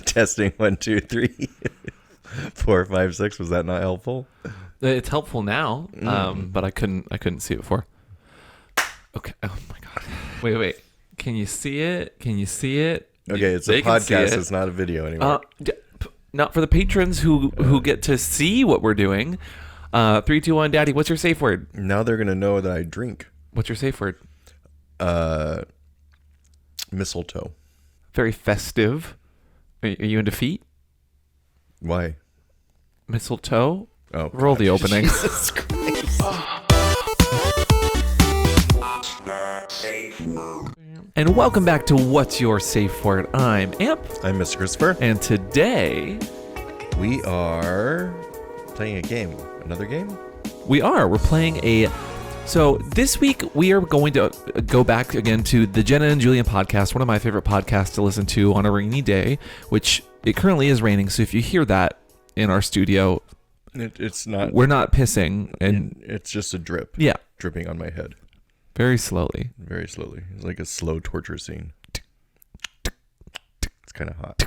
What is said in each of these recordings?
Testing 1, 2, 3, 4, 5, 6. Was that not helpful? It's helpful now, but I couldn't see it before. Okay. Oh my god. Wait. Can you see it? Okay, it's a podcast. It's not a video anymore. Not for the patrons who get to see what we're doing. 3, 2, 1, Daddy. What's your safe word? Now they're gonna know that I drink. What's your safe word? Mistletoe. Very festive. Are you into feet? Why? Mistletoe. Oh, roll the opening. Jesus Christ. And welcome back to What's Your Safe Word? I'm Amp. I'm Mr. Christopher. And today we are playing a game. Another game? We're playing a... So this week we are going to go back again to the Jenna and Julian podcast, one of my favorite podcasts to listen to on a rainy day, which it currently is raining. So if you hear that in our studio, it's not... We're not pissing. And it's just a drip. Yeah. Dripping on my head. Very slowly. Very slowly. It's like a slow torture scene. It's kind of hot.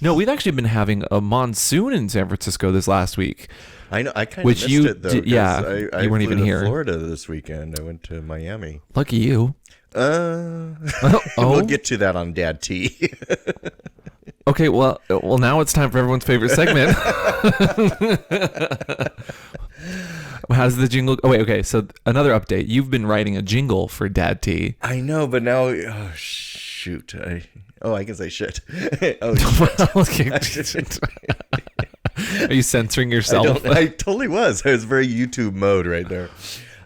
No, we've actually been having a monsoon in San Francisco this last week. I know. I kind of missed it, though. Yeah, you weren't even here. Florida this weekend. I went to Miami. Lucky you. We'll get to that on Dad T. Okay, well, now it's time for everyone's favorite segment. How's the jingle? Oh, wait, okay. So another update. You've been writing a jingle for Dad T. I know, but now, shoot. I can say shit. Shit. Are you censoring yourself? I totally was. I was very YouTube mode right there.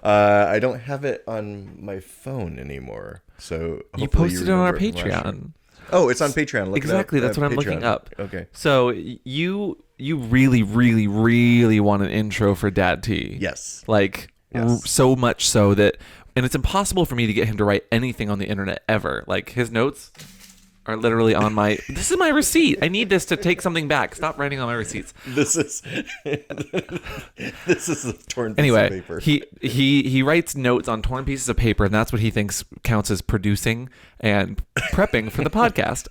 I don't have it on my phone anymore. So you posted it on our Patreon. Oh, it's on Patreon. Look exactly. That's what I'm looking up. Okay. So you really, really, really want an intro for Dad T. Yes. So much so that, and it's impossible for me to get him to write anything on the internet ever. Like his notes are literally on my. This is my receipt. I need this to take something back. Stop writing on my receipts. This is a torn piece of paper. He writes notes on torn pieces of paper, and that's what he thinks counts as producing and prepping for the podcast.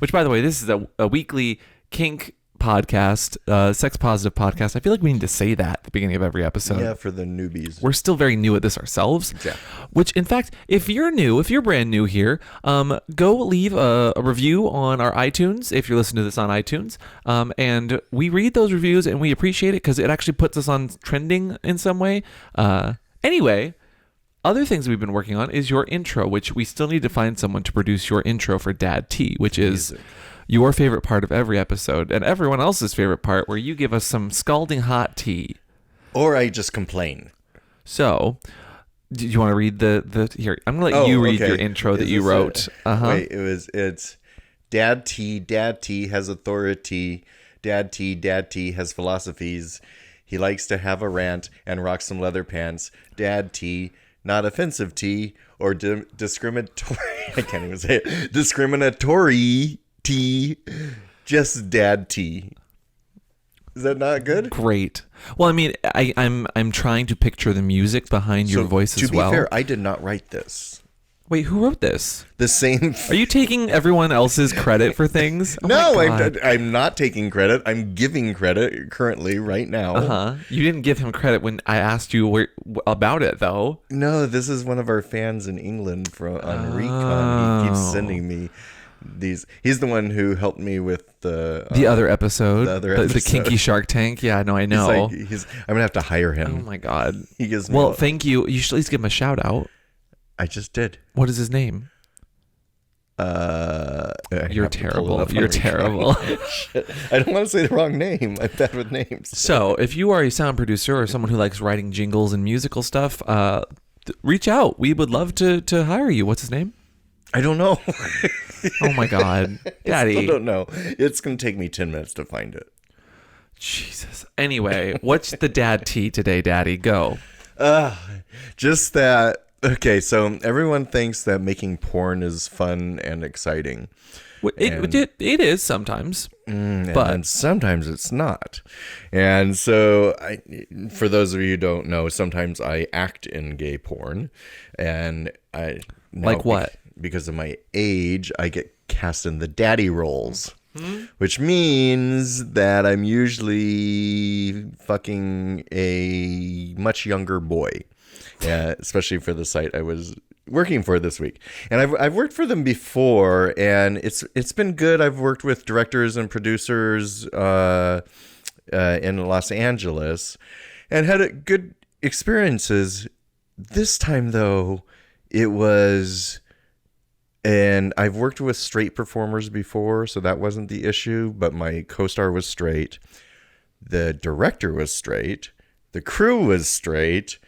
Which, by the way, this is a weekly kink podcast, sex positive podcast. I feel like we need to say that at the beginning of every episode. Yeah, for the newbies. We're still very new at this ourselves. Yeah. Which, in fact, if you're brand new here, go leave a review on our iTunes if you're listening to this on iTunes. And we read those reviews and we appreciate it because it actually puts us on trending in some way. Anyway, other things we've been working on is your intro, which we still need to find someone to produce your intro for Dad T, which is your favorite part of every episode and everyone else's favorite part, where you give us some scalding hot tea. Or I just complain. So, do you want to read the here? I'm going to let you read your intro that you wrote. Wait, it's Dad T has authority. Dad T has philosophies. He likes to have a rant and rock some leather pants. Dad T, not offensive T or discriminatory. I can't even say it. Discriminatory T, just Dad T. Is that not good? Great. Well, I mean, I'm trying to picture the music behind your voice as well. To be fair, I did not write this. Wait, who wrote this? The same. Are you taking everyone else's credit for things? Oh no, I'm not taking credit. I'm giving credit currently right now. You didn't give him credit when I asked you about it, though. No, this is one of our fans in England on Recon. He keeps sending me these. He's the one who helped me with the other episode. The kinky Shark Tank. Yeah, no, I know. I'm gonna have to hire him. Oh my god. He gives me. Well, thank you. You should at least give him a shout out. I just did. What is his name? You're terrible. You're terrible. I don't want to say the wrong name. I'm bad with names. So, if you are a sound producer or someone who likes writing jingles and musical stuff, reach out. We would love to hire you. What's his name? I don't know. Oh my god, Daddy! I still don't know. It's gonna take me 10 minutes to find it. Jesus. Anyway, what's the Dad T today, Daddy? Go. Just that. Okay, so everyone thinks that making porn is fun and exciting. It is sometimes, but sometimes it's not. And so, for those of you who don't know, sometimes I act in gay porn, and like what? Because of my age, I get cast in the daddy roles. Which means that I'm usually fucking a much younger boy, especially for the site I was working for this week. And I've worked for them before, and it's been good. I've worked with directors and producers in Los Angeles, and had good experiences. This time, though, it was. And I've worked with straight performers before, so that wasn't the issue, but my co-star was straight. The director was straight. The crew was straight.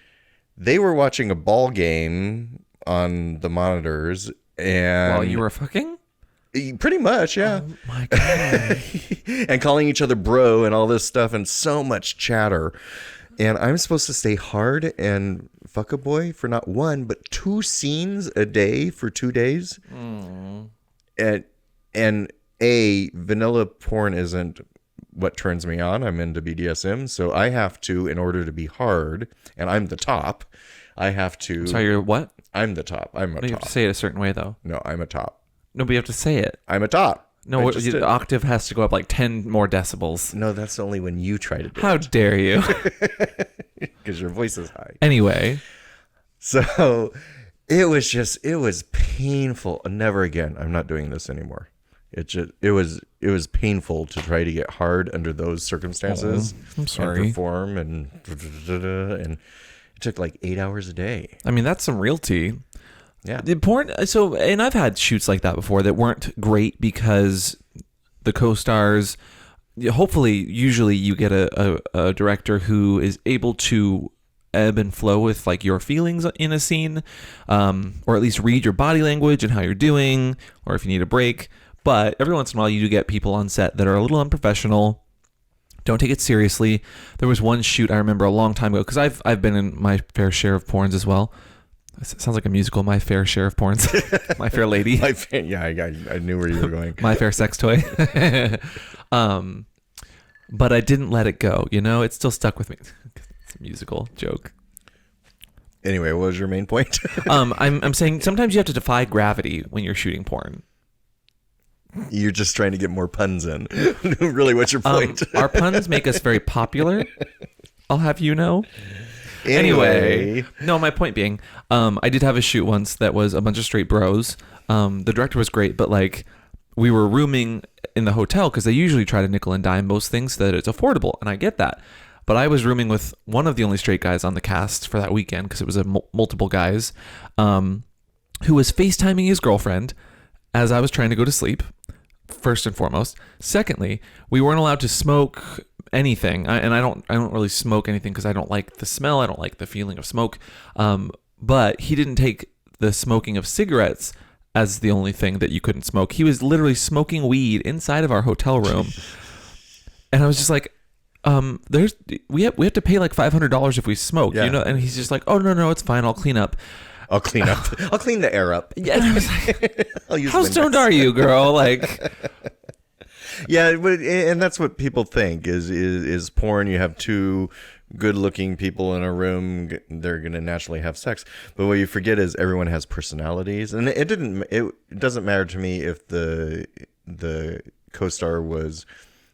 They were watching a ball game on the monitors. And While you were fucking? Pretty much, yeah. Oh, my God. And calling each other bro and all this stuff and so much chatter. And I'm supposed to stay hard and fuck a boy for not one, but 2 scenes a day for 2 days. And vanilla porn isn't what turns me on. I'm into BDSM. So I have to, in order to be hard, and I'm the top, I have to. Sorry, you're what? I'm the top. I'm a No, top. you have to say it a certain way, though. No, I'm a top. No, but you have to say it. I'm a top. No, the octave has to go up like 10 more decibels. No, that's only when you try to do How it. dare you? Because your voice is high. Anyway. So it was painful. Never again. I'm not doing this anymore. It was painful to try to get hard under those circumstances. I'm sorry. And perform and it took like 8 hours a day. I mean, that's some realty. Yeah. The porn. So, and I've had shoots like that before that weren't great because the co-stars, hopefully, usually you get a director who is able to ebb and flow with like your feelings in a scene, or at least read your body language and how you're doing, or if you need a break. But every once in a while you do get people on set that are a little unprofessional. Don't take it seriously. There was one shoot I remember a long time ago, because I've been in my fair share of porns as well. It sounds like a musical. My Fair Share of Porns. My Fair Lady. I knew where you were going. My Fair Sex Toy. But I didn't let it go. You know, it still stuck with me. It's a musical joke. Anyway, what was your main point? I'm saying sometimes you have to defy gravity when you're shooting porn. You're just trying to get more puns in. Really, what's your point? Our puns make us very popular. I'll have you know. Anyway. No, my point being, I did have a shoot once that was a bunch of straight bros. The director was great, but like we were rooming in the hotel because they usually try to nickel and dime most things so that it's affordable, and I get that. But I was rooming with one of the only straight guys on the cast for that weekend because it was multiple guys, who was FaceTiming his girlfriend as I was trying to go to sleep, first and foremost. Secondly, we weren't allowed to smoke anything, and I don't really smoke anything because I don't like the smell. I don't like the feeling of smoke. But he didn't take the smoking of cigarettes as the only thing that you couldn't smoke. He was literally smoking weed inside of our hotel room, and I was just like, we have to pay like $500 if we smoke, you know. And he's just like, oh no, it's fine. I'll clean up. I'll clean the air up. Yeah, and I was like, I'll use how Windex. stoned are you, girl? Like. Yeah, and that's what people think is porn. You have 2 good-looking people in a room, they're going to naturally have sex. But what you forget is everyone has personalities, and it doesn't matter to me if the co-star was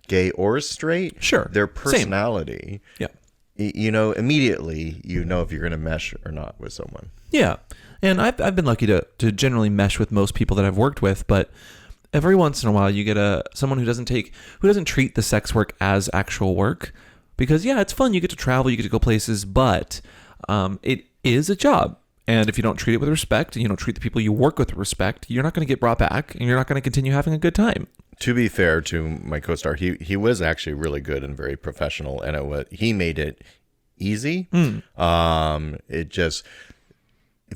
gay or straight. Sure, their personality. Same. Yeah, you know immediately. You know if you're going to mesh or not with someone. Yeah, and I've been lucky to generally mesh with most people that I've worked with, but every once in a while you get someone who doesn't treat the sex work as actual work, because yeah, it's fun. You get to travel, you get to go places, but it is a job. And if you don't treat it with respect and you don't treat the people you work with respect, you're not going to get brought back and you're not going to continue having a good time. To be fair to my co-star, he was actually really good and very professional, and he made it easy. It just,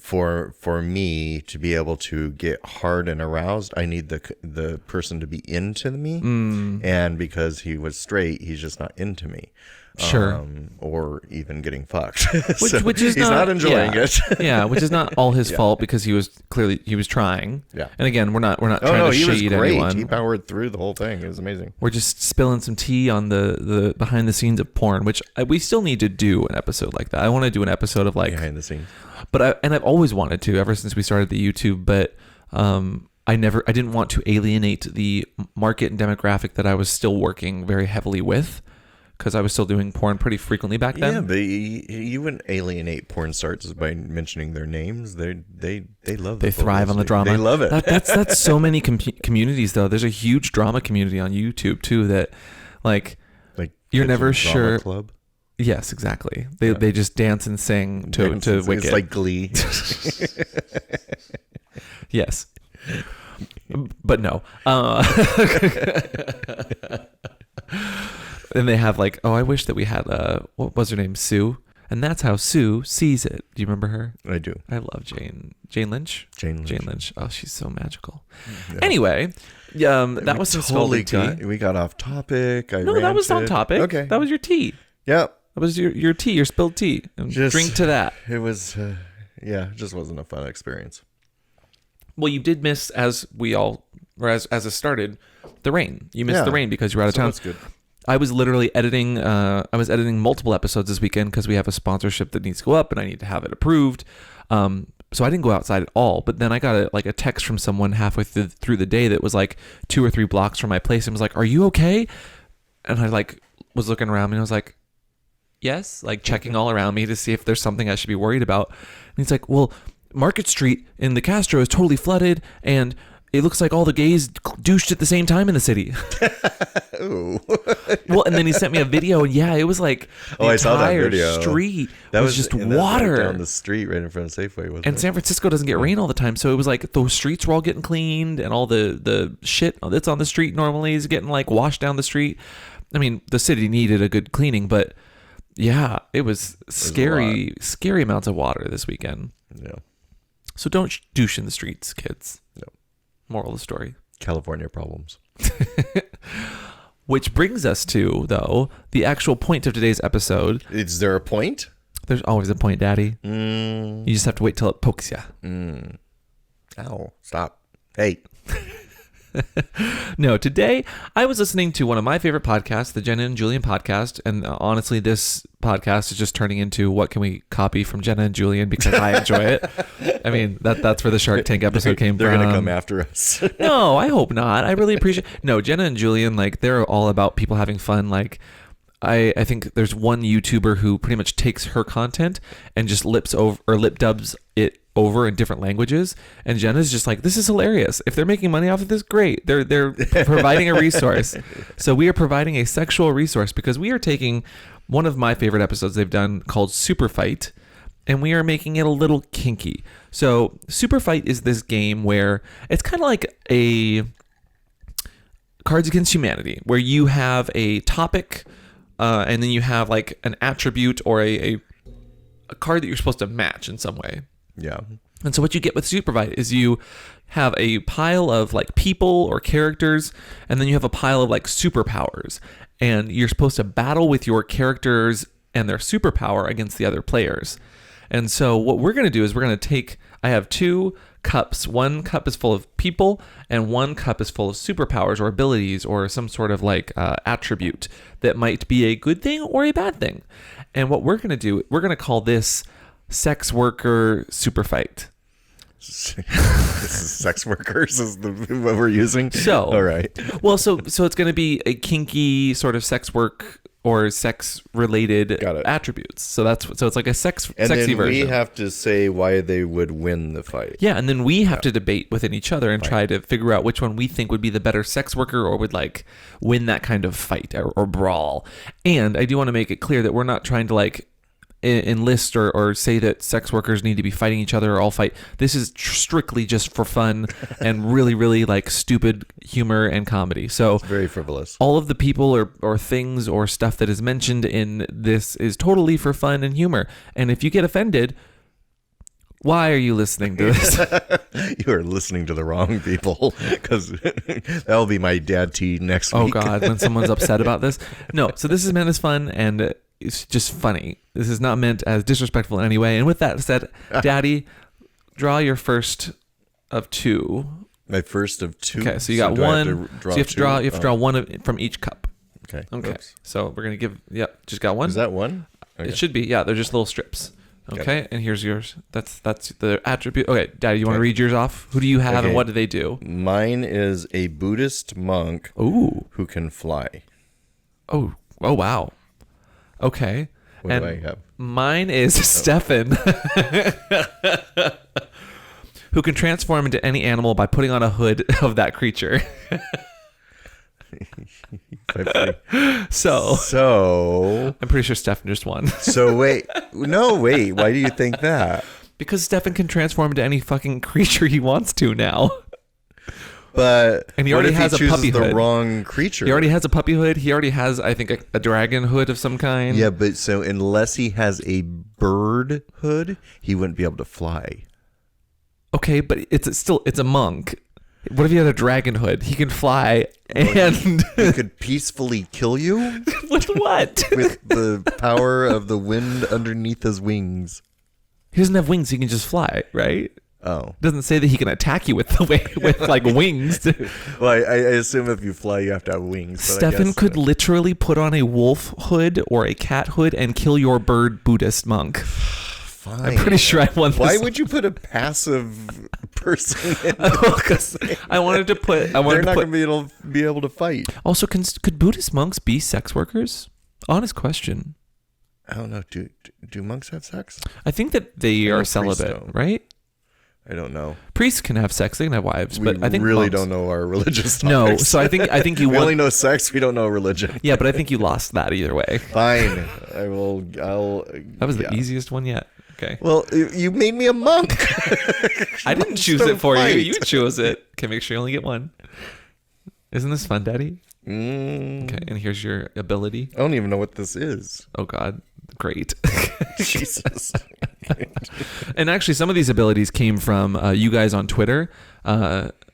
for me to be able to get hard and aroused, I need the person to be into me, and because he was straight, he's just not into me. Sure. Or even getting fucked. Which is he's not enjoying it. Yeah, which is not all his fault, because he was trying. Yeah. And again, we're not trying to he was shade great. anyone. He powered through the whole thing. It was amazing. We're just spilling some tea on the behind the scenes of porn, which we still need to do an episode like that. I want to do an episode of like Behind the scenes. But I've always wanted to ever since we started the YouTube, but I didn't want to alienate the market and demographic that I was still working very heavily with, because I was still doing porn pretty frequently back then. Yeah, but you wouldn't alienate porn stars by mentioning their names. They love. They thrive on the drama. They love it. That's so many communities though. There's a huge drama community on YouTube too. That like you're never sure. Club. Yes, exactly. They just dance and sing to Wicked. It's like Glee. Yes, but no. And they have like, I wish that we had what was her name, Sue, and that's how Sue sees it. Do you remember her? I do. I love Jane Lynch. Jane Lynch. Oh, she's so magical. Yeah. Anyway, that was totally we got off topic. That was on topic. Okay, that was your tea. Yep, that was your tea, your spilled tea. Drink to that. It was, it just wasn't a fun experience. Well, you did miss, as it started, the rain. You missed the rain because you were out of town. That's good. I was literally editing. I was editing multiple episodes this weekend because we have a sponsorship that needs to go up, and I need to have it approved. So I didn't go outside at all. But then I got a text from someone halfway through the day that was like 2 or 3 blocks from my place and was like, "Are you okay?" And I was looking around me and I was like, "Yes," checking all around me to see if there's something I should be worried about. And he's like, "Well, Market Street in the Castro is totally flooded, and it looks like all the gays douched at the same time in the city." Ooh. Well, and then he sent me a video, and it was like the I saw that entire video. street was just water down the street right in front of Safeway. Wasn't and it? San Francisco doesn't get rain all the time, so it was like those streets were all getting cleaned, and all the shit that's on the street normally is getting washed down the street. I mean, the city needed a good cleaning, but it was scary amounts of water this weekend. Yeah. So don't douche in the streets, kids. No. Moral of the story. California problems. Which brings us to, though, the actual point of today's episode. Is there a point? There's always a point, Daddy. You just have to wait till it pokes you. Ow. Stop. Hey. No, today I was listening to one of my favorite podcasts, the Jenna and Julian podcast. And honestly, this podcast is just turning into what can we copy from Jenna and Julian because I enjoy it. I mean, that's where the Shark Tank episode came from. They're going to come after us. No, I hope not. I really appreciate. No, Jenna and Julian, they're all about people having fun. I think there's one YouTuber who pretty much takes her content and just lip dubs it over in different languages, and Jenna's just like, this is hilarious. If they're making money off of this, great. They're providing a resource. So we are providing a sexual resource because we are taking one of my favorite episodes they've done called Superfight, and we are making it a little kinky. So Superfight is this game where it's kind of like a Cards Against Humanity, where you have a topic and then you have an attribute or a card that you're supposed to match in some way. Yeah. And so what you get with Superfight is you have a pile of people or characters, and then you have a pile of superpowers, and you're supposed to battle with your characters and their superpower against the other players. And so what we're going to do is we're going to take, I have 2 cups. One cup is full of people, and one cup is full of superpowers or abilities or some sort of attribute that might be a good thing or a bad thing. And what we're going to do, we're going to call this Sex Worker Superfight. This is sex workers is what we're using. So, all right. Well, so it's going to be a kinky sort of sex work or sex related attributes. So it's like a sexy version. We have to say why they would win the fight. Yeah, and then we have to debate within each other and try to figure out which one we think would be the better sex worker or would win that kind of fight or brawl. And I do want to make it clear that we're not trying to enlist or say that sex workers need to be fighting each other or all fight. This is strictly just for fun and really, really stupid humor and comedy. So it's very frivolous. All of the people or things or stuff that is mentioned in this is totally for fun and humor. And if you get offended, why are you listening to this? You are listening to the wrong people, because that'll be my dad tea next week. Oh God, when someone's upset about this. No, so this is meant as fun and it's just funny. This is not meant as disrespectful in any way. And with that said, Daddy, draw your first of 2. My first of 2. Okay, so you got one. So you have to draw one from each cup. Okay. Okay. Oops. So we're gonna give. Yep. Just got one. Is that one? Okay. It should be. Yeah. They're just little strips. Okay, and here's yours. That's the attribute. Okay, Daddy, you want to read yours off? Who do you have, and what do they do? Mine is a Buddhist monk Ooh. who can fly. Oh, wow. Okay. What do I have? Mine is Stefan, who can transform into any animal by putting on a hood of that creature. So I'm pretty sure Stefan just won. So wait. Why do you think that? Because Stefan can transform into any fucking creature he wants to now. But and he already has a puppy hood. The wrong creature. He already has a puppy hood. He already has, I think, a dragon hood of some kind. Yeah, but so unless he has a bird hood, he wouldn't be able to fly. Okay, but it's a monk. What if he had a dragon hood? He can fly and he could peacefully kill you. With what? With the power of the wind underneath his wings. He doesn't have wings. He can just fly, right? Oh. It doesn't say that he can attack you with like wings. Well, I assume if you fly, you have to have wings. Stefan could literally put on a wolf hood or a cat hood and kill your bird Buddhist monk. Fine. I'm pretty sure I won this. Why would you put a passive person in? Because I wanted to put. They're not going to be able to fight. Also, could Buddhist monks be sex workers? Honest question. I don't know. Do monks have sex? I think that they are celibate, right? I don't know. Priests can have sex; they can have wives, but I think really monks don't know our religious topics. No, so I think you we only know sex. We don't know religion. Yeah, but I think you lost that either way. Fine, I'll. That was the easiest one yet. Okay. Well, you made me a monk. I didn't choose it for you. You chose it. Okay, make sure you only get one. Isn't this fun, Daddy? Okay, and here's your ability. I don't even know what this is. Oh God, great. Jesus. And actually, some of these abilities came from you guys on Twitter.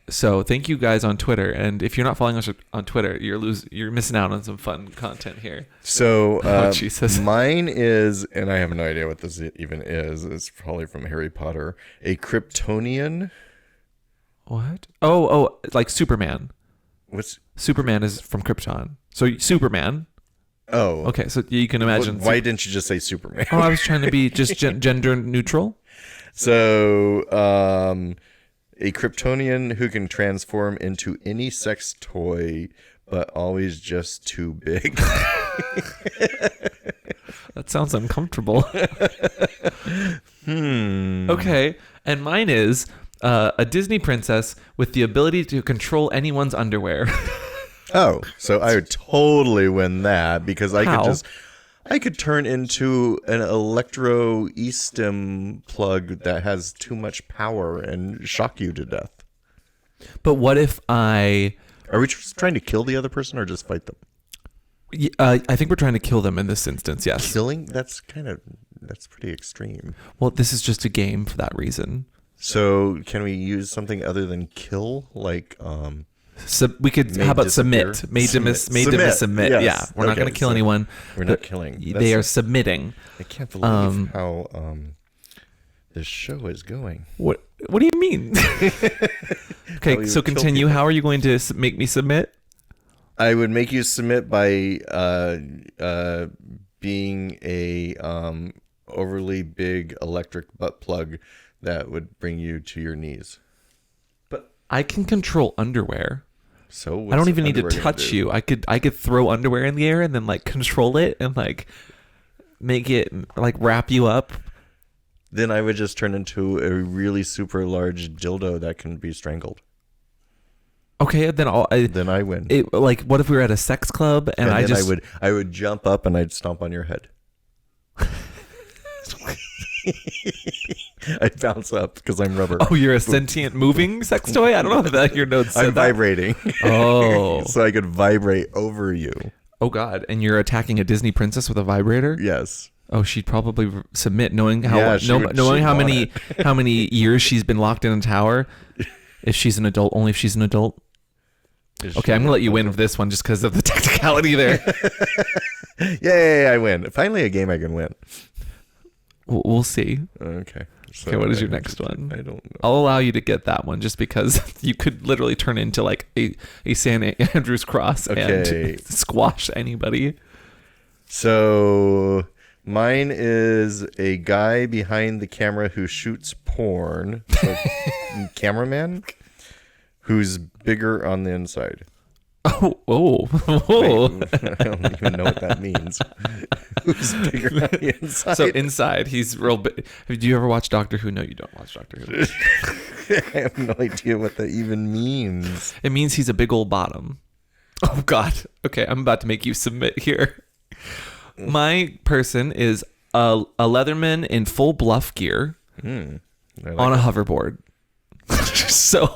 So thank you guys on Twitter. And if you're not following us on Twitter, you're missing out on some fun content here. So Jesus. Mine is, and I have no idea what this even is. It's probably from Harry Potter. A Kryptonian. What? Oh, like Superman. What's Superman is from Krypton. So Superman. Oh. Okay, so you can imagine. Why didn't you just say Superman? Oh, I was trying to be just gender neutral. So, a Kryptonian who can transform into any sex toy, but always just too big. That sounds uncomfortable. Okay, and mine is a Disney princess with the ability to control anyone's underwear. Oh, so I would totally win that because How? I could turn into an electro-eastem plug that has too much power and shock you to death. But what if are we just trying to kill the other person or just fight them? I think we're trying to kill them in this instance, yes. Killing? That's pretty extreme. Well, this is just a game for that reason. So can we use something other than kill? Like, we could. How about disappear? submit? Made them submit. Yes. Yeah, we're not going to kill anyone. We're not killing. They are submitting. I can't believe how this show is going. What do you mean? Okay, so continue. How are you going to make me submit? I would make you submit by being a overly big electric butt plug that would bring you to your knees. But I can control underwear. So I don't even need to touch you. I could throw underwear in the air and then like control it and like make it like wrap you up. Then I would just turn into a really super large dildo that can be strangled. Okay, then I win. Like, what if we were at a sex club and I would jump up and I'd stomp on your head. I'd bounce up because I'm rubber. Oh, you're a sentient moving sex toy? I don't know if that your notes said I'm vibrating. Oh. So I could vibrate over you. Oh, God. And you're attacking a Disney princess with a vibrator? Yes. Oh, she'd probably submit knowing how how many years she's been locked in a tower. If she's an adult, only if she's an adult. Okay, I'm going to let you win with this one just because of the technicality there. Yay, I win. Finally a game I can win. We'll see. Okay. So okay, what is your next one? I don't know. I'll allow you to get that one just because you could literally turn into like a St. Andrew's cross and squash anybody. So Mine is a guy behind the camera who shoots porn. So, cameraman who's bigger on the inside. Oh. Wait, I don't even know what that means. Who's bigger on the inside? So inside, he's real big. Do you ever watch Doctor Who? No, you don't watch Doctor Who. I have no idea what that even means. It means he's a big old bottom. Oh, God. Okay, I'm about to make you submit here. My person is a Leatherman in full bluff gear I like on a hoverboard. So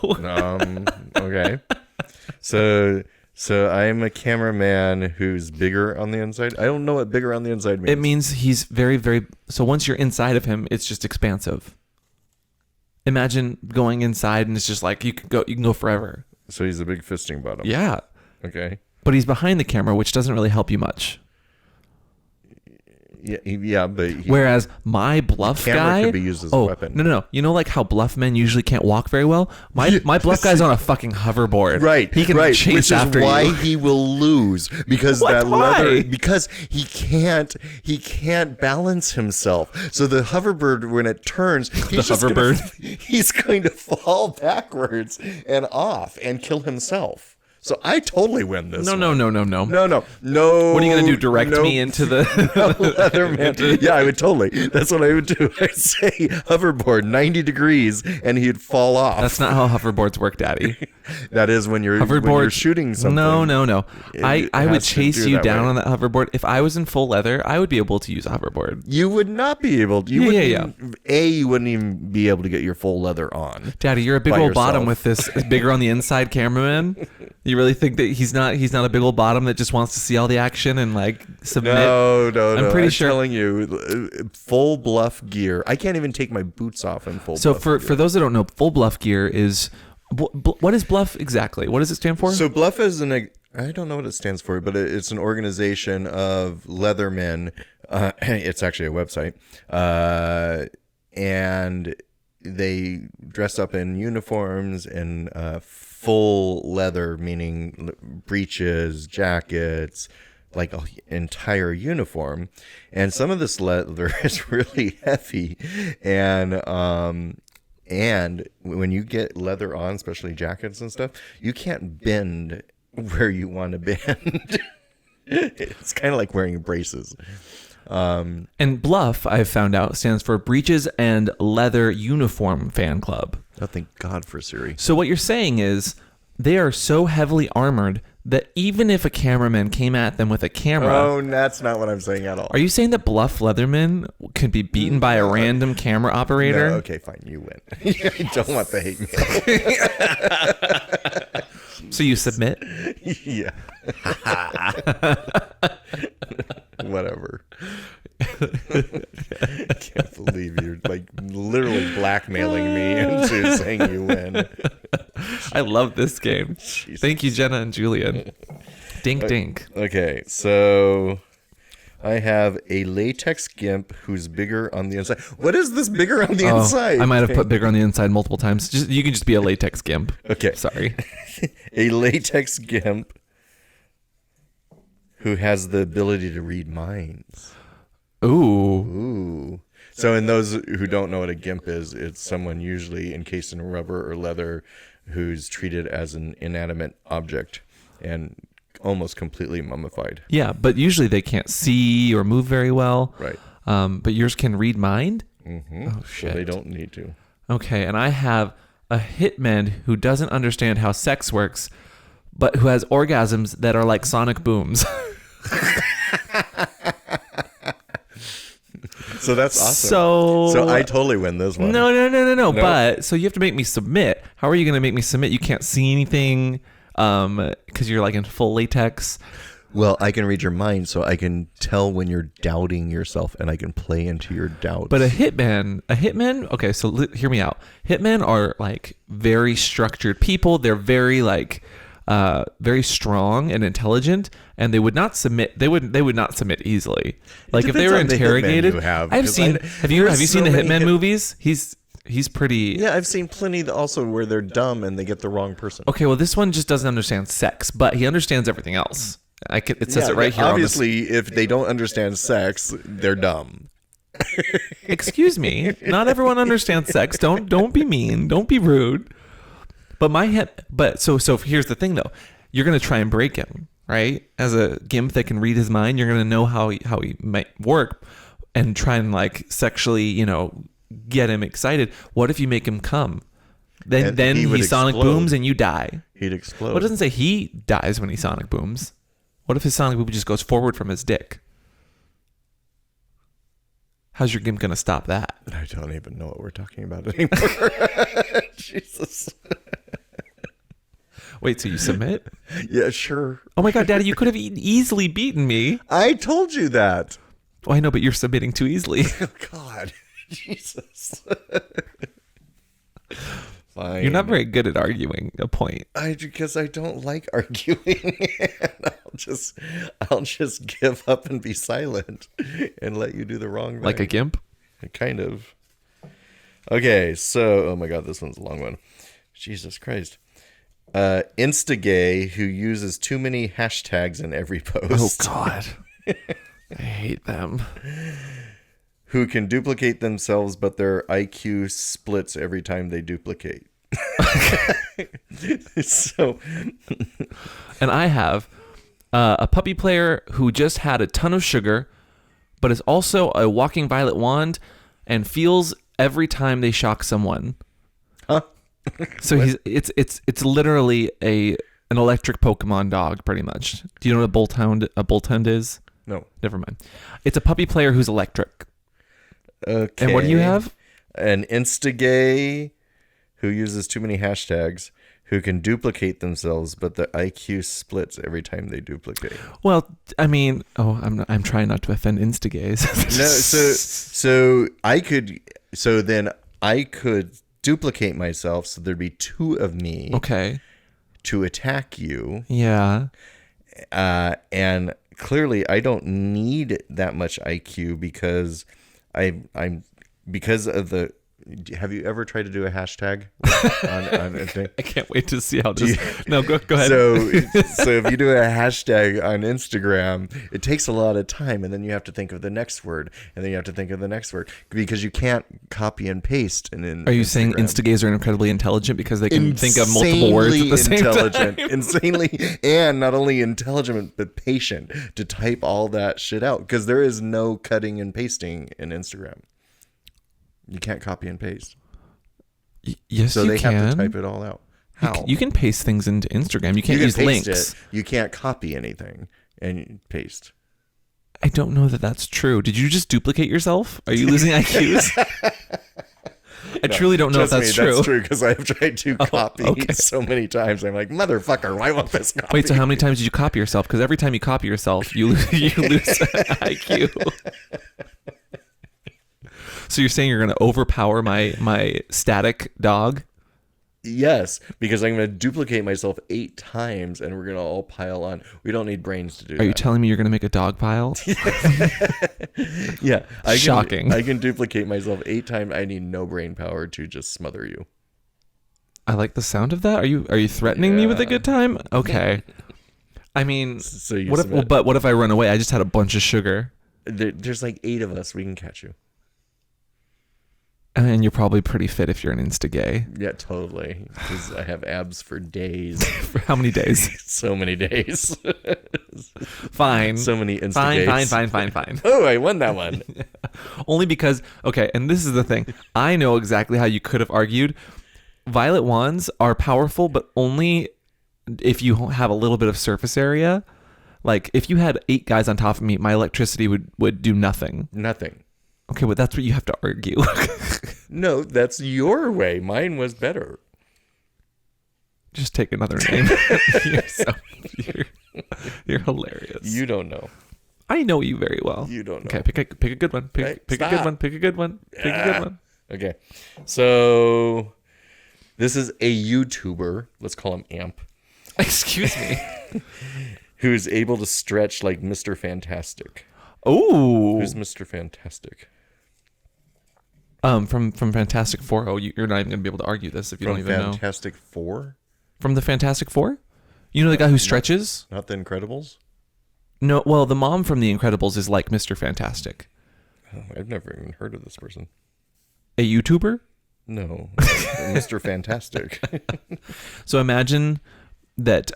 okay. So I'm a cameraman who's bigger on the inside. I don't know what bigger on the inside means. it means he's very, very. So once you're inside of him, it's just expansive. Imagine going inside and it's just like you can go forever. So he's a big fisting bottom. Yeah, Okay. but he's behind the camera, which doesn't really help you much. Yeah, but Whereas my bluff camera guy could be used as a weapon. No. You know, like how bluff men usually can't walk very well. My bluff guy's on a fucking hoverboard. Right, He can right, chase which after is why you. he will lose because What? that Why? leather because he can't balance himself. So the hoverboard when it turns, he's going to fall backwards and off and kill himself. So I totally win this. No. No. What are you gonna do? Direct me into the Leatherman? Yeah, I would totally. That's what I would do. I'd say hoverboard 90 degrees, and he'd fall off. That's not how hoverboards work, Daddy. That is when you're shooting something. No. I would has to chase do you that down way. on that hoverboard. If I was in full leather, I would be able to use a hoverboard. You would not be able to. You Yeah. wouldn't even be able to get your full leather on. Daddy, you're a big By old bottom yourself. with this bigger on the inside cameraman. You really think that he's not a big old bottom that just wants to see all the action and like submit? No. I'm pretty sure. Telling you, full bluff gear. I can't even take my boots off in full. So bluff for gear. those that don't know, full bluff gear is what is bluff exactly? What does it stand for? So bluff is I don't know what it stands for, but it's an organization of leathermen. It's actually a website, and they dress up in uniforms and full leather, meaning breeches, jackets, like an entire uniform. And some of this leather is really heavy, and when you get leather on, especially jackets and stuff, you can't bend where you want to bend. It's kind of like wearing braces. And bluff, I've found out, stands for Breeches and Leather Uniform Fan Club. Oh, thank God for Siri. So what you're saying is they are so heavily armored that even if a cameraman came at them with a camera... Oh, that's not what I'm saying at all. Are you saying that bluff leathermen could be beaten by a random camera operator? No, okay, fine. You win. I don't want the hate mail. So you submit? Yeah. Whatever. Can't believe you're like literally blackmailing me into saying you win. I love this game. Jesus. Thank you, Jenna and Julian. Dink, dink. Okay, so I have a latex gimp who's bigger on the inside. What is this bigger on the inside? I might have put bigger on the inside multiple times. You can just be a latex gimp. Okay. Sorry. A latex gimp who has the ability to read minds. Ooh. Ooh. So in those who don't know what a gimp is, it's someone usually encased in rubber or leather who's treated as an inanimate object and almost completely mummified. Yeah, but usually they can't see or move very well. Right. But yours can read mind? Mm-hmm. Oh, shit. So they don't need to. Okay, and I have a hitman who doesn't understand how sex works, but who has orgasms that are like sonic booms. So that's awesome. So I totally win this one. No. But so you have to make me submit. How are you going to make me submit? You can't see anything because you're like in full latex. Well, I can read your mind, so I can tell when you're doubting yourself, and I can play into your doubts. But a hitman. Okay, so hear me out. Hitmen are like very structured people. They're very like very strong and intelligent, and they would not submit. They would not submit easily. Like if they were interrogated. Have you seen the Hitman movies? He's pretty. Yeah, I've seen plenty also where they're dumb and they get the wrong person. Okay, well this one just doesn't understand sex, but he understands everything else. It says it right here. Obviously, if they don't understand sex, they're dumb. Excuse me. Not everyone understands sex. Don't be mean. Don't be rude. But so here's the thing though. You're gonna try and break him, right? As a gimp that can read his mind, you're gonna know how he might work, and try and like sexually, get him excited. What if you make him come? Then he sonic booms and you die. He'd explode. Well, it doesn't say he dies when he sonic booms. What if his sonic boom just goes forward from his dick? How's your gimp gonna stop that? I don't even know what we're talking about anymore. Jesus. Wait, so you submit? Yeah, sure. Oh my God, Daddy, you could have easily beaten me. I told you that. Oh, I know, but you're submitting too easily. Oh, God. Jesus. Fine. You're not very good at arguing a point. Because I don't like arguing. I'll just give up and be silent and let you do the wrong thing. Like a gimp? Kind of. Okay, so oh my God, this one's a long one. Jesus Christ. Instagay who uses too many hashtags in every post. Oh God. I hate them. Who can duplicate themselves, but their IQ splits every time they duplicate. So, and I have a puppy player who just had a ton of sugar, but is also a walking violet wand and feels every time they shock someone. Huh? So it's literally an electric Pokemon dog, pretty much. Do you know what a Bolthound is? No. Never mind. It's a puppy player who's electric. Okay. And what do you have? An Instagay who uses too many hashtags, who can duplicate themselves, but the IQ splits every time they duplicate. Well, I mean, I'm trying not to offend Instagays. Then I could duplicate myself, so there'd be two of me. Okay. To attack you. Yeah. And clearly I don't need that much IQ because I'm because of the. Have you ever tried to do a hashtag on a thing? I can't wait to see how this. No, go ahead. So if you do a hashtag on Instagram, it takes a lot of time, and then you have to think of the next word, and then you have to think of the next word because you can't copy and paste. Are you saying Instagays are incredibly intelligent because they can think of multiple words at the same time? Insanely, and not only intelligent but patient to type all that shit out because there is no cutting and pasting in Instagram. You can't copy and paste. Yes, you can. So they have to type it all out. How? You can paste things into Instagram. You can't use links. It. You can't copy anything and paste. I don't know that that's true. Did you just duplicate yourself? Are you losing IQs? I truly don't know if that's true. That's true because I've tried to copy so many times. I'm like, motherfucker, why won't this copy? Wait, so how many times did you copy yourself? Because every time you copy yourself, you lose IQ. So you're saying you're going to overpower my static dog? Yes, because I'm going to duplicate myself 8 times, and we're going to all pile on. We don't need brains to do that. Are you telling me you're going to make a dog pile? Yeah. Shocking. I can duplicate myself 8 times. I need no brain power to just smother you. I like the sound of that. Are you threatening me with a good time? Okay. I mean, what if I run away? I just had a bunch of sugar. There's like 8 of us. We can catch you. And you're probably pretty fit if you're an Instagay. Yeah, totally. Because I have abs for days. For how many days? So many days. Fine. So many Instagays. Fine. Oh, I won that one. Only because, okay, and this is the thing. I know exactly how you could have argued. Violet wands are powerful, but only if you have a little bit of surface area. Like, if you had 8 guys on top of me, my electricity would do nothing. Nothing. Okay, but that's what you have to argue. No, that's your way. Mine was better. Just take another name. You're hilarious. You don't know. I know you very well. You don't know. Okay, pick a good one. Pick a good one. Pick a good one. Pick a good one. Okay. So this is a YouTuber. Let's call him Amp. Excuse me. Who's able to stretch like Mr. Fantastic. Oh. Who's Mr. Fantastic? From Fantastic Four. Oh, you're not even gonna be able to argue this if you don't even know. Fantastic Four? From the Fantastic Four? You know the guy who stretches? Not the Incredibles? No, well, the mom from The Incredibles is like Mr. Fantastic. Oh, I've never even heard of this person. A YouTuber? No, Mr. Fantastic. So imagine that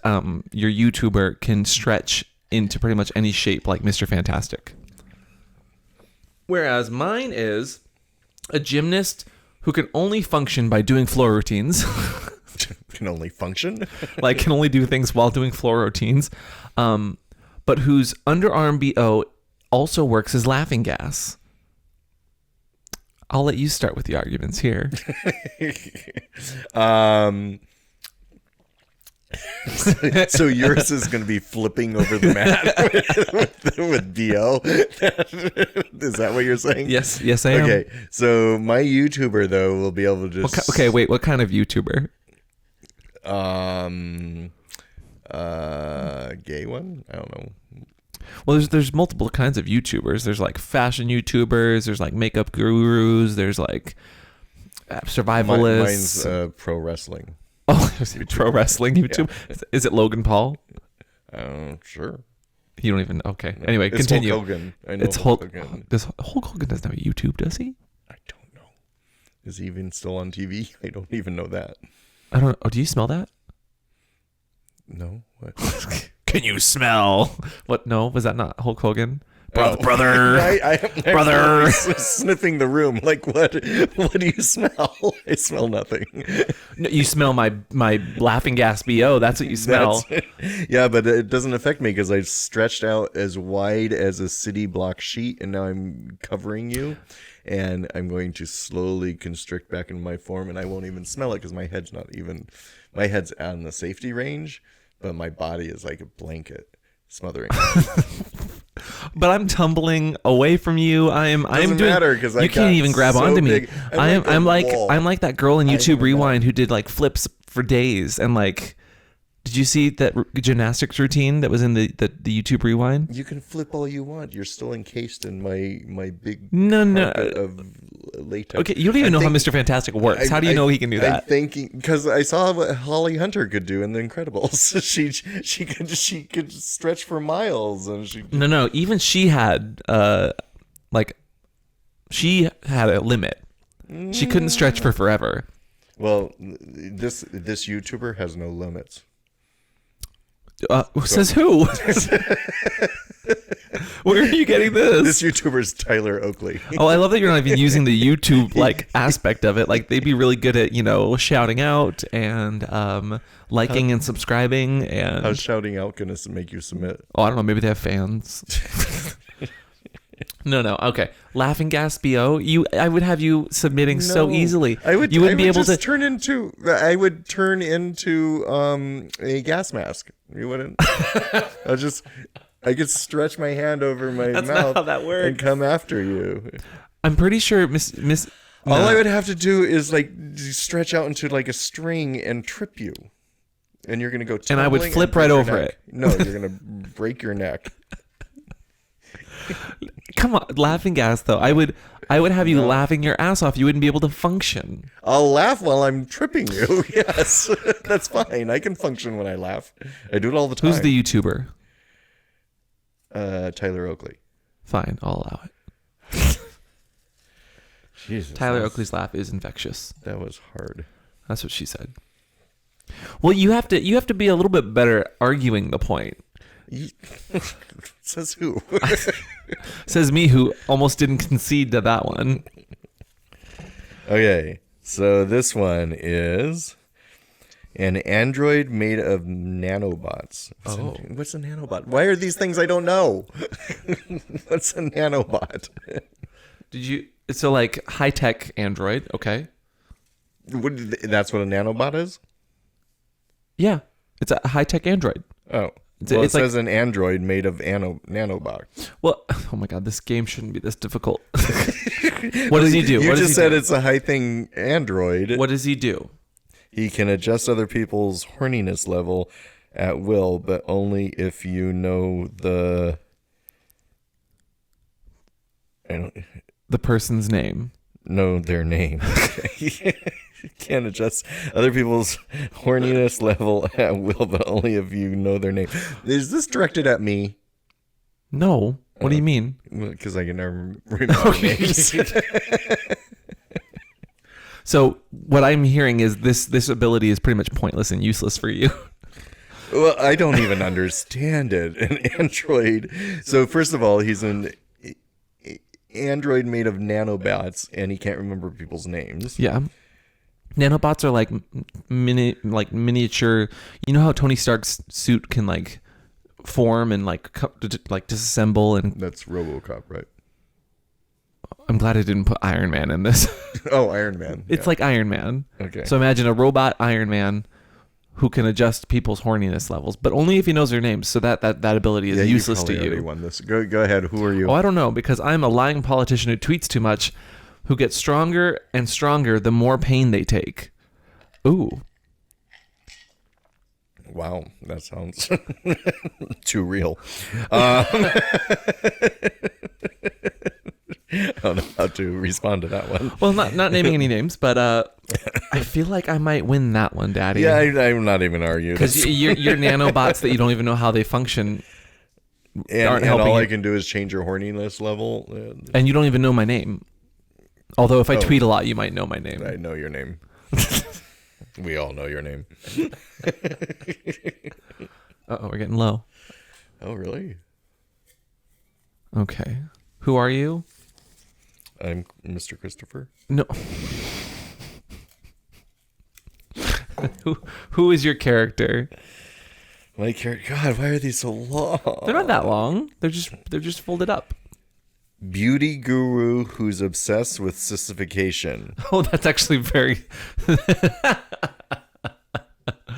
your YouTuber can stretch into pretty much any shape like Mr. Fantastic. Whereas mine is a gymnast who can only function by doing floor routines. Can only function? Like can only do things while doing floor routines. But whose underarm BO also works as laughing gas. I'll let you start with the arguments here. So yours is going to be flipping over the mat with BO. Is that what you're saying? Yes, I am. Okay, so my YouTuber though will be able to just Okay, wait. What kind of YouTuber? Gay one? I don't know. Well, there's multiple kinds of YouTubers. There's like fashion YouTubers. There's like makeup gurus. There's like survivalists. Mine's pro wrestling. Oh, pro wrestling YouTube. Yeah. Is it Logan Paul? Sure. You don't even. Okay. Anyway, it's continue. Hulk Hogan. I know it's Hulk Hogan. Hulk Hogan doesn't have a YouTube, does he? I don't know. Is he even still on TV? I don't even know that. I don't know. Oh, do you smell that? No. What? Can you smell? What? No, was that not Hulk Hogan? Brother. I'm brother. Sniffing the room. Like, what do you smell? I smell nothing. No, you smell my laughing gas BO. That's what you smell. Yeah, but it doesn't affect me because I stretched out as wide as a city block sheet, and now I'm covering you. And I'm going to slowly constrict back into my form, and I won't even smell it because my head's on the safety range, but my body is like a blanket smothering. But I'm tumbling away from you. I'm doing. Matter because you can't even grab so onto me. big. I'm like that girl in YouTube Rewind who did like flips for days and like. Did you see that gymnastics routine that was in the YouTube Rewind? You can flip all you want. You're still encased in my big no of latex. Okay, you don't even know how Mr. Fantastic works. How do you know he can do that? I'm thinking because I saw what Holly Hunter could do in The Incredibles. she could stretch for miles, and she no. Even she had she had a limit. She couldn't stretch for forever. Well, this YouTuber has no limits. Says who? Where are you getting this? This YouTuber's Tyler Oakley. Oh, I love that you're not even using the YouTube aspect of it. Like they'd be really good at shouting out and liking and subscribing. And how's shouting out gonna make you submit? Oh, I don't know. Maybe they have fans. No. Okay. Laughing gas BO. I would have you submitting so easily. You wouldn't be able to turn into. I would turn into a gas mask. You wouldn't. I could stretch my hand over my That's mouth not how that works. and come after you. I'm pretty sure Miss. All I would have to do is like stretch out into like a string and trip you, and you're gonna go. And I would flip right over it. No, you're gonna break your neck. Come on, laughing gas though. I would have you laughing your ass off. You wouldn't be able to function. I'll laugh while I'm tripping you. Yes, that's fine. I can function when I laugh. I do it all the time. Who's the YouTuber? Tyler Oakley. Fine, I'll allow it. Jesus, Tyler Oakley's laugh is infectious. That was hard. That's what she said. Well, you have to be a little bit better arguing the point. Says who? Says me, who almost didn't concede to that one. Okay, so this one is an android made of nanobots. What's a nanobot? Why are these things I don't know? What's a nanobot? So like high tech android? Okay. That's what a nanobot is? Yeah, it's a high tech android. Oh. Well, it says an android made of nanobots. Well, oh my God, this game shouldn't be this difficult. What does he do? You just said it's a high-thing android. What does he do? He can adjust other people's horniness level at will, but only if you know the person's name. Know their name. Can't adjust other people's horniness level at will, but only if you know their name. Is this directed at me? No. What do you mean? Because I can never remember names. So what I'm hearing is this ability is pretty much pointless and useless for you. Well, I don't even understand it. An android. So first of all, he's an android made of nanobots, and he can't remember people's names. Yeah. Nanobots are like miniature. You know how Tony Stark's suit can like form and like disassemble, and That's RoboCop, right? I'm glad I didn't put Iron Man in this. Oh, Iron Man. It's like Iron Man. Okay. So imagine a robot Iron Man who can adjust people's horniness levels, but only if he knows their names. So that ability is useless to you. you. Won this. Go ahead. Who are you? Oh, I don't know, because I'm a lying politician who tweets too much, who gets stronger and stronger the more pain they take. Ooh. Wow, that sounds too real. I don't know how to respond to that one. Well, not naming any names, but I feel like I might win that one, Daddy. Yeah, I'm not even arguing. Because you're nanobots that you don't even know how they function. And all I can do is change your horniness level. And you don't even know my name. Although if I tweet a lot, you might know my name. I know your name. We all know your name. Uh-oh, we're getting low. Oh, really? Okay. Who are you? I'm Mr. Christopher. No. Who is your character? My character. God, why are these so long? They're not that long. They're just folded up. Beauty guru who's obsessed with sissification. Oh, that's actually very.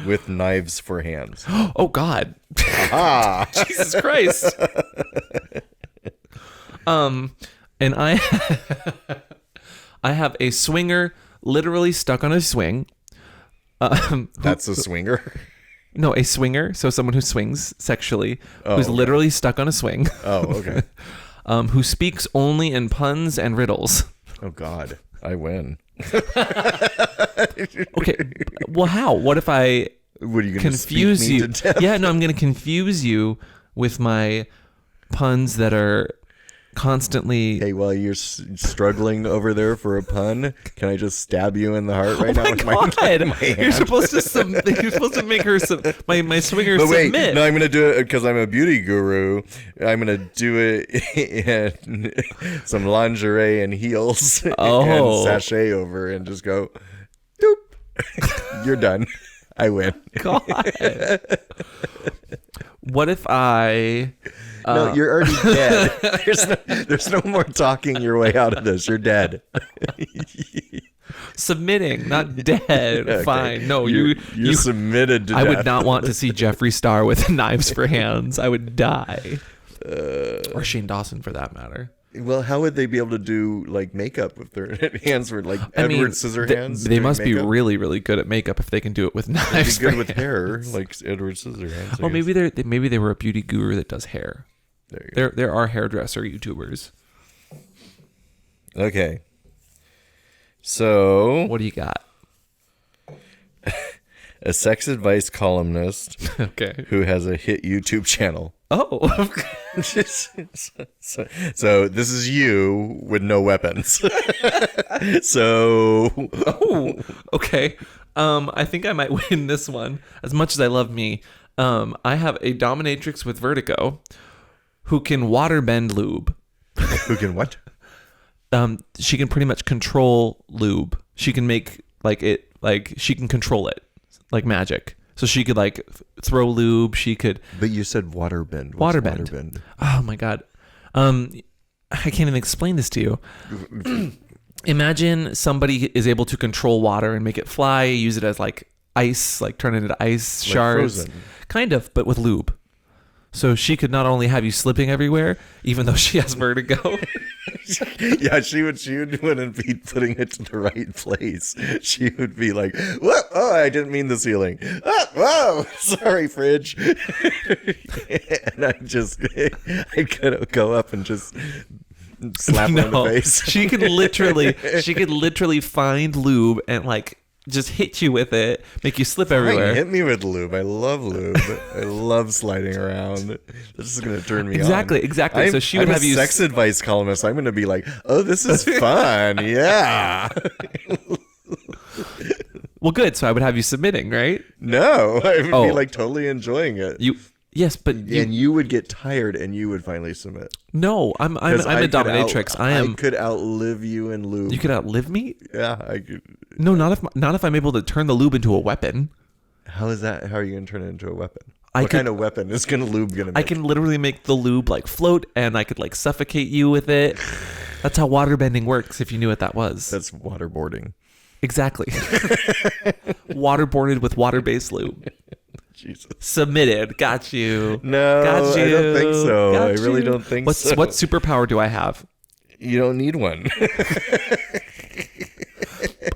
With knives for hands. Oh God. Ah. Jesus Christ. And I have a swinger literally stuck on a swing. That's a swinger. No, a swinger. So someone who swings sexually, who's literally stuck on a swing. Oh, okay. Who speaks only in puns and riddles. Oh God, I win. Okay. Well, how? What if I What are you going to confuse you? to death? Yeah, no, I'm going to confuse you with my puns that are constantly. Hey, while you're struggling over there for a pun, can I just stab you in the heart right now? My with God! my hand? You're supposed to make her my swinger But wait, submit. no, I'm gonna do it because I'm a beauty guru. I'm gonna do it in some lingerie and heels and sashay over and just go, doop. You're done. I win. God. What if I? No, you're already dead. There's no more talking your way out of this. You're dead. Submitting, not dead. Okay. Fine. No, you you submitted to I death. would not want to see Jeffree Star with knives for hands. I would die. Or Shane Dawson, for that matter. Well, how would they be able to do like makeup if their hands were like Edward Scissorhands? They must makeup? be really, really good at makeup if they can do it with They'd knives. be good for with hands. hair, like Edward Scissorhands. Oh, maybe they were a beauty guru that does hair. There you go. There are hairdresser YouTubers. Okay. So, What do you got? a sex advice columnist Okay. who has a hit YouTube channel. Oh. So this is you with no weapons. So, Oh. Okay. I think I might win this one. As much as I love me, I have a dominatrix with vertigo who can waterbend lube. who can what? She can pretty much control lube. She can make she can control it like magic. So she could like throw lube. She could. But you said waterbend. What's Waterbend. waterbend? Oh my God. I can't even explain this to you. Imagine somebody is able to control water and make it fly, use it as like ice, like turn it into ice shards. Frozen. Kind of, but with lube. So she could not only have you slipping everywhere, even though she has vertigo. Yeah, she wouldn't be putting it to the right place. She would be like, "What? Oh, I didn't mean the ceiling. Oh, whoa, sorry, fridge." And I could go up and just slap her in the face. She could literally find lube and like just hit you with it, make you slip Fine, everywhere. hit me with lube. I love lube. I love sliding around. This is going to turn me Exactly. on. So she would have you. sex advice columnist. I'm going to be like, oh, this is fun. Yeah. Well, good. So I would have you submitting, right? No, I would Oh. be like totally enjoying it. Yes, but And you would get tired and you would finally submit. no, I'm a dominatrix. I could outlive you in lube. You could outlive me? Yeah, I could. No, not if I'm able to turn the lube into a weapon. How is that? How are you going to turn it into a weapon? I What could- kind of weapon is lube going to make? I can literally make the lube like float, and I could like suffocate you with it. That's how waterbending works. If you knew what that was. That's waterboarding. Exactly. Waterboarded with water-based lube. Jesus. Submitted. Got you. No, Got you. I don't think so. Got I really you. don't think so. What superpower do I have? You don't need one.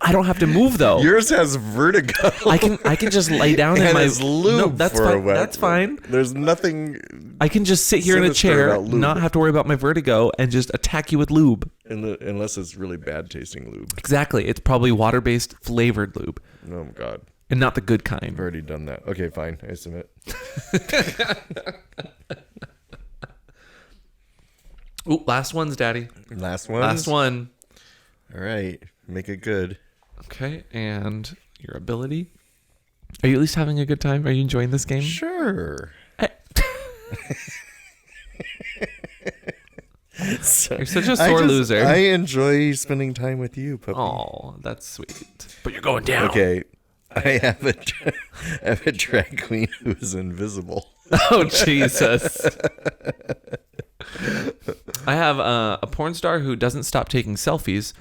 I don't have to move though. Yours has vertigo. I can just lay down in and my it's lube No, that's for a fine. weapon. That's fine. There's nothing I can just sit here in a sinister chair, about lube. not have to worry about my vertigo, and just attack you with lube. unless it's really bad tasting lube. Exactly. It's probably water-based flavored lube, Oh my god. and not the good I've kind. already done that. Okay, fine. I submit. Ooh, last one's daddy. Last one. Last one. All right. Make it good. Okay, and your ability. Are you at least having a good time? Are you enjoying this game? Sure. You're such a sore loser. I enjoy spending time with you, puppy. Oh, that's sweet. But you're going down. Okay. I have a drag queen who is invisible. Oh, Jesus. I have a porn star who doesn't stop taking selfies,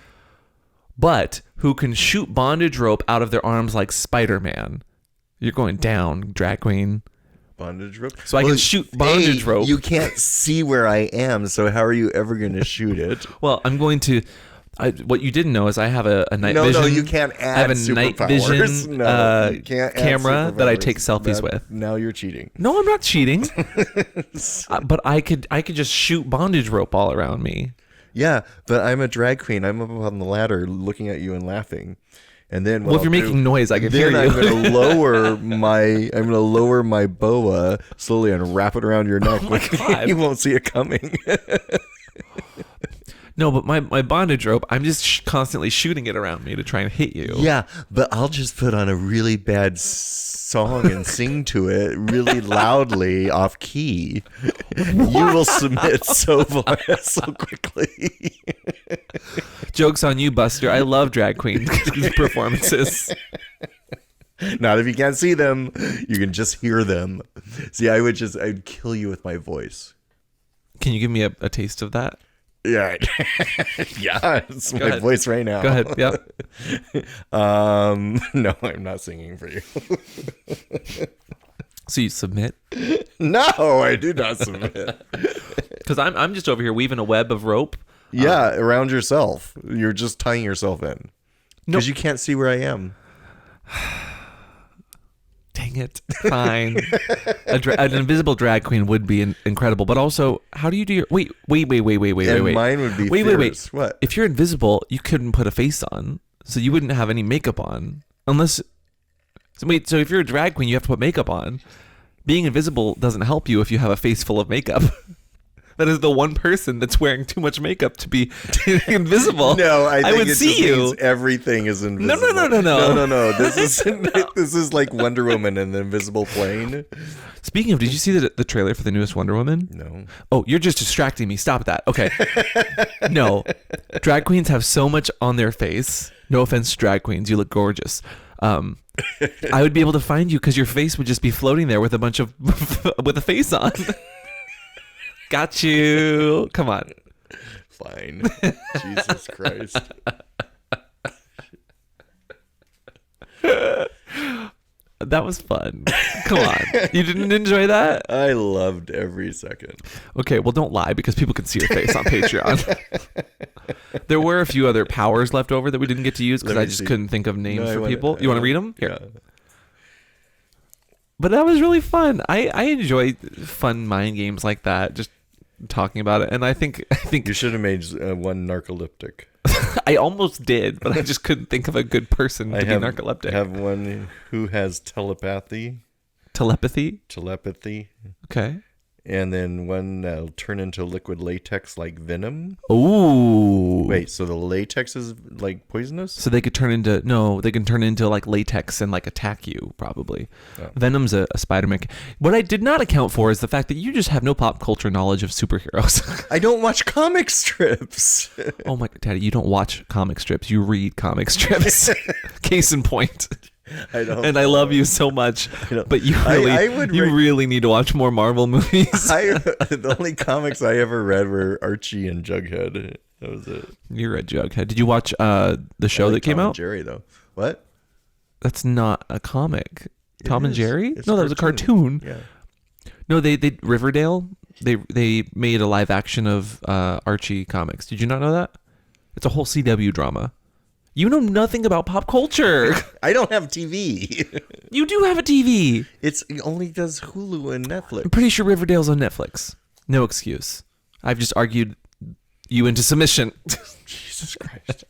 but who can shoot bondage rope out of their arms like Spider-Man. You're going down, drag queen. Bondage rope? So I can shoot bondage rope. You can't see where I am, so how are you ever going to shoot it? Well, I'm going to... what you didn't know is I have a night vision. No, you can't add I have a night superpowers. vision No, you can't add camera that I superpowers. take selfies with. Now you're cheating. No, I'm not cheating. But I could just shoot bondage rope all around me. Yeah, but I'm a drag queen. I'm up on the ladder looking at you and laughing. And then Well, if you're making noise, I can hear you. I'm gonna lower my boa slowly and wrap it around your neck. Oh my God. You won't see it coming. No, but my bondage rope, I'm just constantly shooting it around me to try and hit you. Yeah, but I'll just put on a really bad song and sing to it really loudly off key. You will submit so quickly. Joke's on you, Buster. I love drag queen performances. Not if you can't see them. You can just hear them. See, I'd kill you with my voice. Can you give me a taste of that? Yeah. Yeah, it's my ahead. voice right now. Go ahead. Yeah. No, I'm not singing for you. So you submit? No, I do not submit. Because I'm just over here weaving a web of rope. Yeah, around yourself. You're just tying yourself in. No. Because you can't see where I am. Dang it. Fine. An invisible drag queen would be incredible. But also, how do you do your... Wait. And mine would be Wait. fierce. What? If you're invisible, you couldn't put a face on. So you wouldn't have any makeup on. Unless... So if you're a drag queen, you have to put makeup on. Being invisible doesn't help you if you have a face full of makeup. That is the one person that's wearing too much makeup to be invisible. No, I think would it see just you. means everything is invisible. No. This is like Wonder Woman and the invisible plane. Speaking of, did you see the trailer for the newest Wonder Woman? No. Oh, you're just distracting me. Stop that. Okay. No. Drag queens have so much on their face. No offense, drag queens. You look gorgeous. I would be able to find you because your face would just be floating there with a bunch of with a face on. Got you. Come on. Fine. Jesus Christ. That was fun. Come on. You didn't enjoy that? I loved every second. Okay, well, don't lie because people can see your face on Patreon. There were a few other powers left over that we didn't get to use because Let me I just see. couldn't think of names for people. I You want to read them? Here. Yeah. But that was really fun. I enjoy fun mind games like that, just talking about it. And I think You should have made one narcoleptic. I almost did, but I just couldn't think of a good person to be narcoleptic. I have one who has telepathy. Telepathy? Okay. And then one that'll turn into liquid latex like venom. Ooh. Wait, so the latex is like poisonous? So they could turn into like latex and like attack you, probably. Oh. Venom's a Spider-Man. What I did not account for is the fact that you just have no pop culture knowledge of superheroes. I don't watch comic strips. Oh my God, Daddy, you don't watch comic strips. You read comic strips. Case in point. I don't. And I love you so much, but you really need to watch more Marvel movies. The only comics I ever read were Archie and Jughead. That was it. You read Jughead. Did you watch the show that came out? Tom and Jerry, though. What? That's not a comic. Tom and Jerry? No, that was a cartoon. Yeah. No, they Riverdale. They made a live action of Archie comics. Did you not know that? It's a whole CW drama. You know nothing about pop culture. I don't have TV. You do have a TV. It only does Hulu and Netflix. I'm pretty sure Riverdale's on Netflix. No excuse. I've just argued you into submission. Jesus Christ.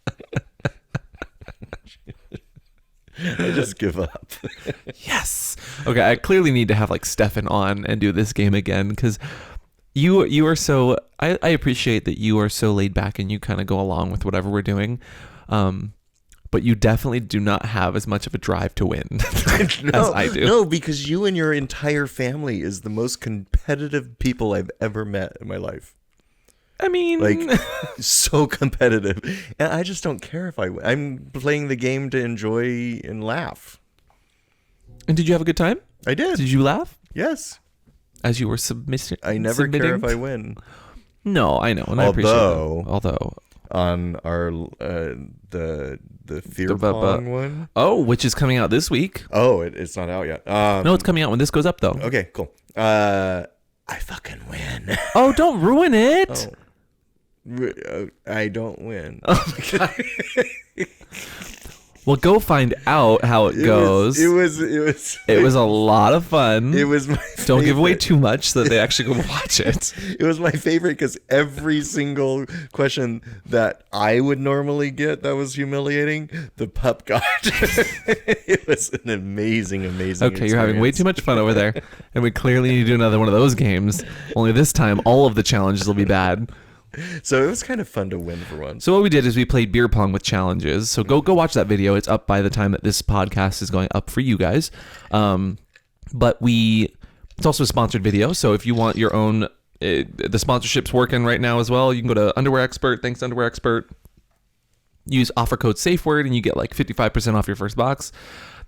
I just give up. Yes. Okay, I clearly need to have like Stefan on and do this game again because you are so... I appreciate that you are so laid back and you kind of go along with whatever we're doing. But you definitely do not have as much of a drive to win as I do. No, because you and your entire family is the most competitive people I've ever met in my life. I mean, like so competitive, and I just don't care if I win. I'm playing the game to enjoy and laugh. And did you have a good time? I did. Did you laugh? Yes. As you were submitting. I never care if I win. No, I know, and I appreciate it. Although. On our the Fear Pong one. Oh, which is coming out this week. Oh, it's not out yet. No, it's coming out when this goes up, though. Okay, cool. I fucking win. Oh, don't ruin it. I don't win. Oh my God. Well, go find out how it goes. It was a lot of fun. It was my favorite. Don't give away too much so that they actually go watch it. It was my favorite because every single question that I would normally get that was humiliating, the pup got. It was an amazing Okay, experience. You're having way too much fun over there. And we clearly need to do another one of those games. Only this time, all of the challenges will be bad. So it was kind of fun to win for once. So what we did is we played beer pong with challenges. So go watch that video. It's up by the time that this podcast is going up for you guys. But it's also a sponsored video. So if you want your own, the sponsorship's working right now as well. You can go to Underwear Expert. Thanks, Underwear Expert. Use offer code SAFEWORD and you get like 55% off your first box.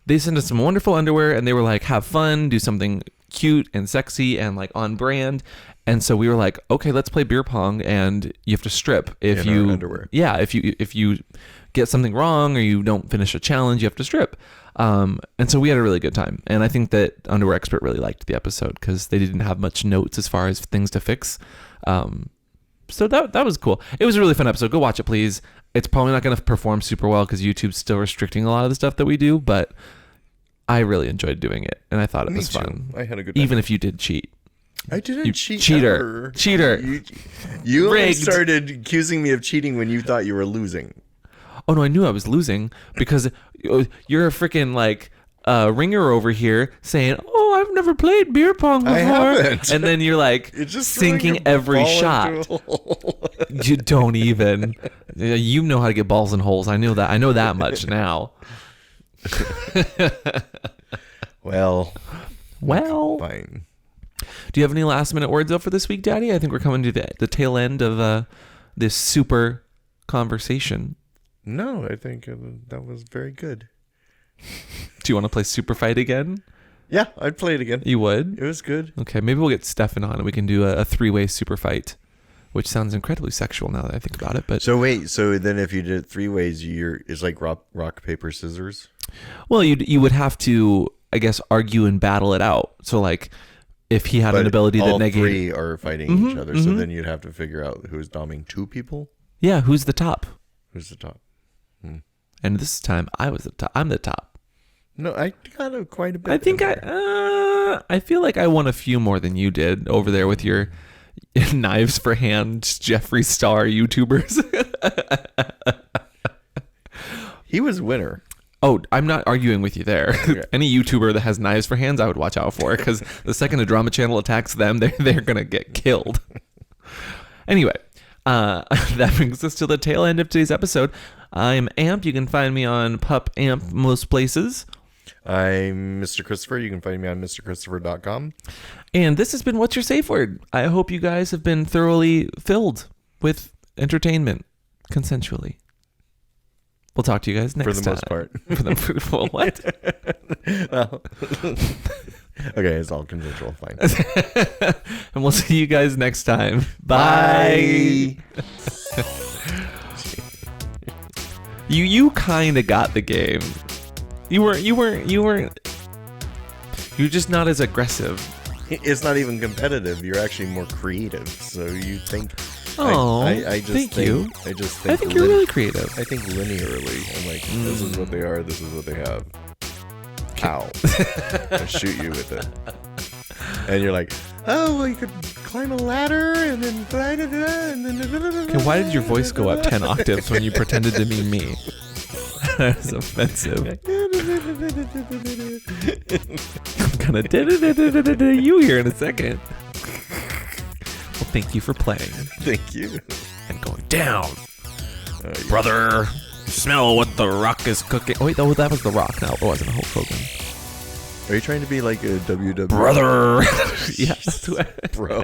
They sent us some wonderful underwear and they were like, have fun, do something cute and sexy and like on brand. And so we were like, okay, let's play beer pong, and you have to strip if you underwear. Yeah, if you get something wrong or you don't finish a challenge, you have to strip. And so we had a really good time, and I think that Underwear Expert really liked the episode because they didn't have much notes as far as things to fix. So that was cool. It was a really fun episode. Go watch it, please. It's probably not going to perform super well because YouTube's still restricting a lot of the stuff that we do, but I really enjoyed doing it, and I thought it was fun. I had a good time. Even if you did cheat. I didn't cheat. Cheater. You only started accusing me of cheating when you thought you were losing. Oh, no, I knew I was losing because you're a freaking like ringer over here saying, oh, I've never played beer pong before. I haven't. And then you're like just sinking every shot. You don't even. You know how to get balls in holes. I know that much now. Well. Fine. Do you have any last minute words though for this week, Daddy? I think we're coming to the tail end of this super conversation. No, I think that was very good. Do you want to play Superfight again? Yeah, I'd play it again. You would? It was good. Okay, maybe we'll get Stefan on and we can do a 3-way Superfight, which sounds incredibly sexual now that I think about it. But so then if you did it 3 ways, it's like rock, paper, scissors? Well, you would have to, I guess, argue and battle it out. So like, if he had an ability that negated... all three are fighting each other, so then you'd have to figure out who's doming 2 people? Yeah, who's the top? Who's the top? And this time, I was the top. I'm the top. No, I got quite a bit. I think I feel like I won a few more than you did over there with your knives for hand Jeffree Star YouTubers. He was winner. Oh, I'm not arguing with you there. Okay. Any YouTuber that has knives for hands, I would watch out for, because the second a drama channel attacks them, they're gonna get killed. Anyway, that brings us to the tail end of today's episode. I'm Amp. You can find me on Pup Amp most places. I'm Mr. Christopher. You can find me on mrchristopher.com. And this has been What's Your Safe Word? I hope you guys have been thoroughly filled with entertainment, consensually. We'll talk to you guys next time. For the most part. For the fruitful what? Well, okay, it's all consensual. Fine. And we'll see you guys next time. Bye. You kind of got the game. You're just not as aggressive. It's not even competitive. You're actually more creative. So you think. Oh, I just thank think, you. I think you're really creative. I think linearly. I'm like, this is what they are. This is what they have. Ow! I shoot you with it, and you're like, oh, well, you could climb a ladder and then. Okay, why did your voice go up 10 octaves when you pretended to be me? That's offensive. I'm gonna you here in a second. Well, thank you for playing. Thank you. And going down. Brother, smell what the Rock is cooking. Oh, wait, that was the Rock now. It wasn't Hulk Hogan. Are you trying to be like a WWE? Brother. Yeah, that's what. Bro.